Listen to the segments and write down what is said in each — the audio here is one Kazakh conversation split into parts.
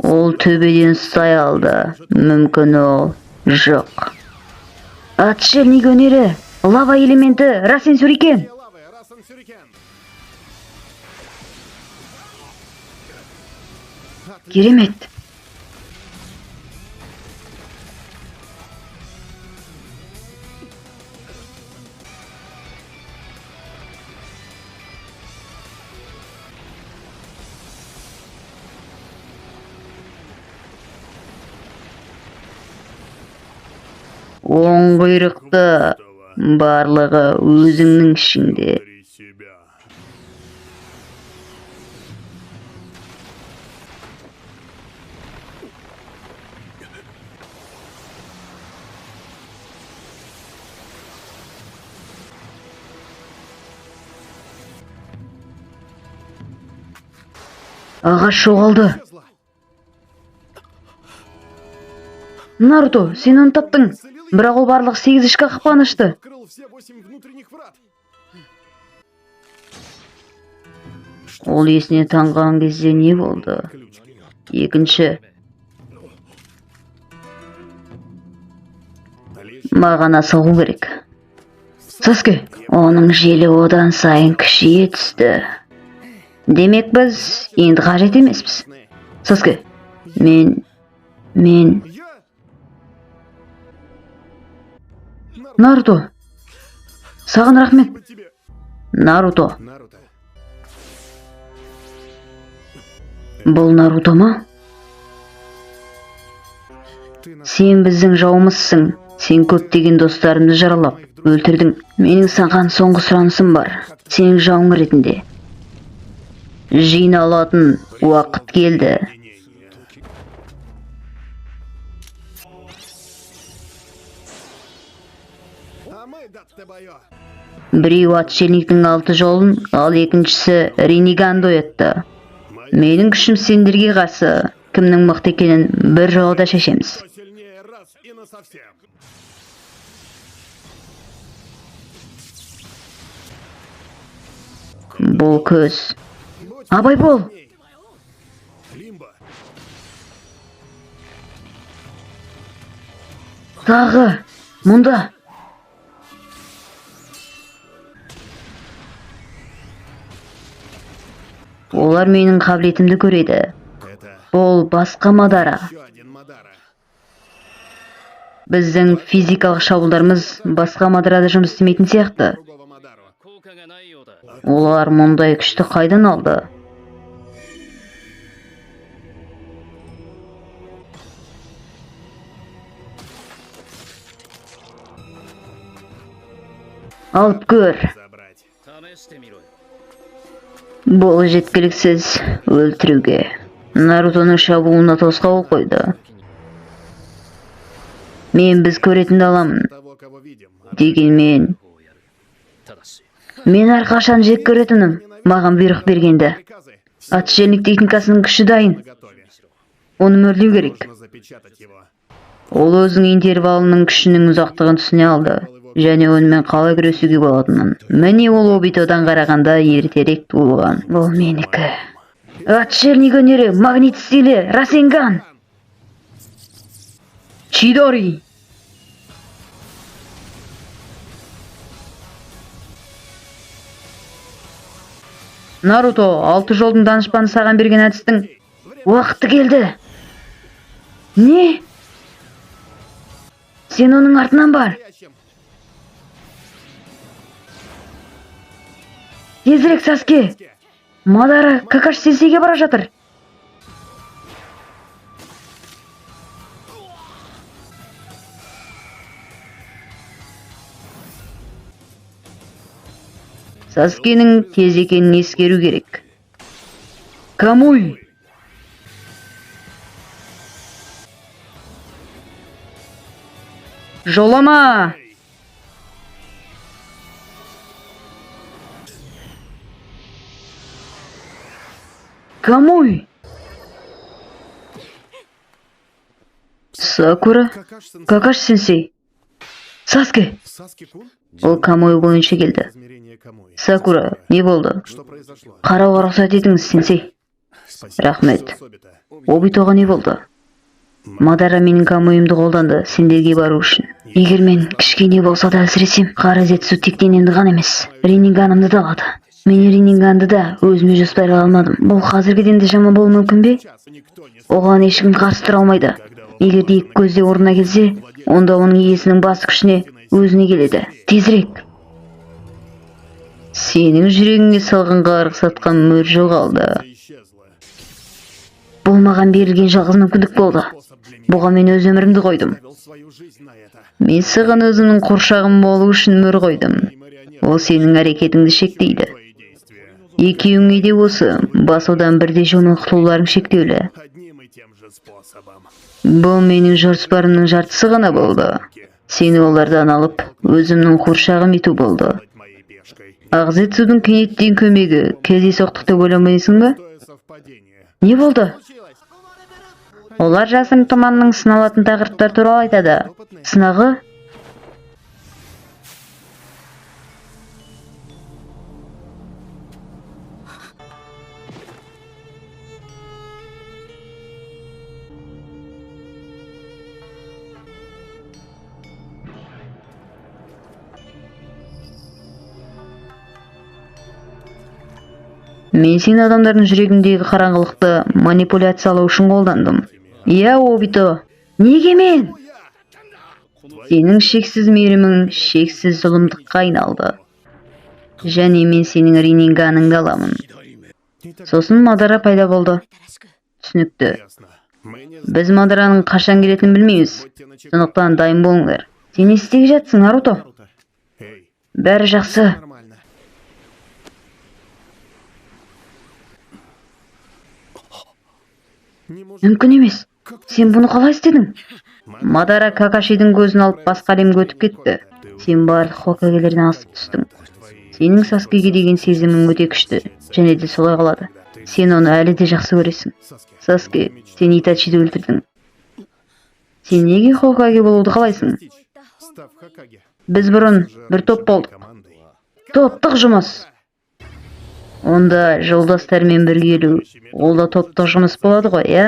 Ол төбеден сай алды. Мүмкін ол жоқ. Отшельник өнері, лава элементі, Расен Сюрикен. Керемет. Оң құйрықты, барлығы өзіңнің ішіңде. Ағаш жоғалды. Наруто, сен оны таптың. Бірақ ол барлық 8 ішкі қақпаны ашты. Ол есіне таңған кезде не болды? Екінші. Маған асығу керек. Саске, оның желі одан сайын күшейе түсті. Демек біз енді қажет емеспіз. Саске, мен... Наруто, саған рахмет. Наруто. Бұл Наруто ма? Сен біздің жауымызсың. Сен көптеген достарымды жаралап, өлтірдің. Менің саған соңғы сұранысым бар. Сен жауың ретінде. Жиналатын уақыт келді. Біреу отшельниктің 6 жолын, ал екіншісі Риниган оятты. Менің күшім сендерге қарсы. Кімнің мықты екенін бір жолда шешеміз. Бұл көз. Абай бол. Тағы, мұнда. Олар менің қабілетімді көреді. Ол басқа Мадара. Біздің физикалық шабуылдарымыз басқа Мадарада жұмыс істемейтін сияқты. Олар мұндай күшті қайдан алды? Алып көр. Бұл жеткіліксіз өлтіруге. Нарутоның шабуылына тосқауыл қойды. Мен біз көретінді аламын. Дегенмен, мен әрқашан жек көретінім. Маған бұйрық бергенді. Отшельник техникасының күші дайын. Оны мөрлеу керек. Ол өзінің интервалының күшінің ұзақтығын түсіне алды. Және онымен қалай күресуге болатынын. Міне ол Обитодан қарағанда ертерек туылған. Бұл менікі. Отшельник өнері, магнит стилі, Расенган. Чидори. Наруто, 6 жолдың данышпаны саған берген әдістің уақыты келді. Не? Сен оның артынан бар. Тезірек, Саске. Мадара Какаши сенсейге бара жатыр. Саскенің тез екенін ескеру керек. Камуй. Жолама. Камуй. Сакура. Какаши сенсей. Саске. Ол Камуй бойынша келді. Сакура, не болды? Қарауға рұқсат етіңіз, сенсей. Рахмет. Обитоға не болды? Мадара менің комоюмды қолданды сендерге бару үшін. Егер мен кішкене болса да әлсіресем, Қаразетсу тектен енді ғана емес, Ренинганымды да алады. Мен Ренинганды да өзіме жоспарға алмадым. Бұл қазіргіден де жаман болуы мүмкін бе? Оған ешкім қарсы тұра алмайды. Егер де екі көзде орнына келсе, онда оның иесінің бас күшіне өзіне келеді. Тезірек. Сенің жүрегіңе салған қарғыс атқан мөр жоғалды. Бұл маған берілген жалғыз мүмкіндік болды. Бұған мен өз өмірімді қойдым. Мен саған өзімнің қоршағым болу үшін мөр қойдым. Ол сенің әрекетіңді шектейді. Екеуіңе де осы басудан бірде жолмен құтылуларың шектеулі. Бұл менің жоспарымның жартысы ғана болды. Сені олардан алып, өзімнің қоршағым ету болды. Ақзетсудың кенеттен көмегі кездейсоқтық деп ойламайсың ба? Не болды? Олар жасырын тұманның сыналатын тақырыптар туралы айтады. Сынағы? Мен сен адамдардың жүрегіндегі қараңғылықты манипуляциялау үшін қолдандым. Иә, Обито, неге мен? Сенің шексіз мейірімің шексіз зұлымдыққа айналды. Және мен сенің Ренинганыңды аламын. Сосын Мадара пайда болды. Түсінікті. Біз Мадараның қашан келетінін білмейміз. Сондықтан дайын болыңдар. Сен не істеп жатсың, Наруто? Бәрі жақсы. Мүмкін емес. Сен бұны қалай істедің? Мадара Какашидің көзін алып басқа әлемге өтіп кетті. Сен барлық Хокагелерден асып түстің. Сенің Саскеге деген сезімің өте күшті, және де солай қалады. Сен оны әлі де жақсы көресің. Саске, сен Итачиді өлтірдің. Сен неге Хокаге болуды қалайсың? Біз бұрын бір топ болдық. Топтық жұмыс. Онда жолдастармен бірге келу, ол да топтық жұмыс болады ғой, иә?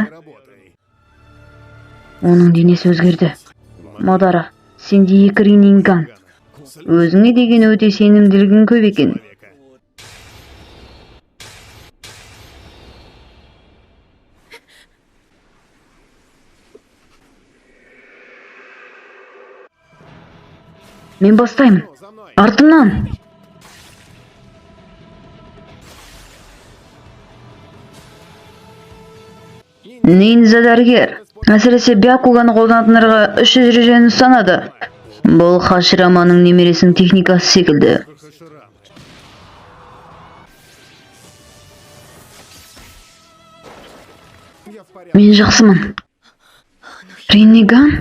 Оның денесі өзгерді. Мадара, сенде екі Ренинган. Өзіңе деген өте сенімділігің көп екен. Мен бастаймын. Артымнан. Нинза дәрігер. Әсіресе Бякуганы қолданатындарға 300 ережені ұстанады. Бұл Хашираманың немересінің техникасы секілді. Мен жақсымын. Рениган?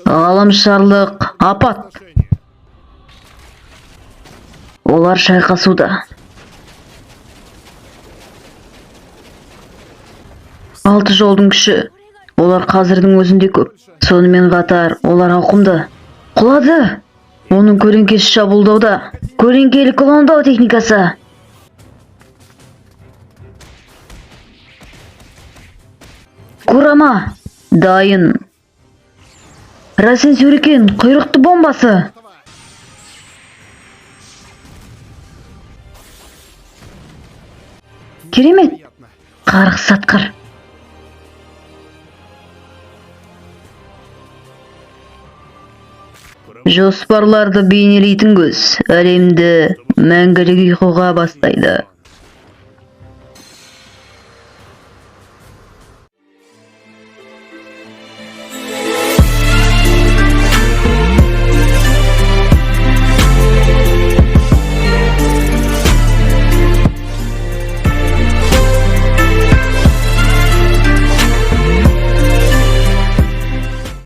Ғаламшарлық апат. Олар шайқасуда. 6 жолдың күші. Олар қазірдің өзінде көп. Сонымен қатар, олар ауқымды. Құлады. Оның көлеңкесі шабуылдауда. Көлеңкелі клондау техникасы. Курама. Дайын. Расен Сюрикен, құйрықты бомбасы. Керемет. Қарғыс сатқыр. Жоспарларды бейнелейтін көз әлемді мәңгілік ұйқыға бастайды.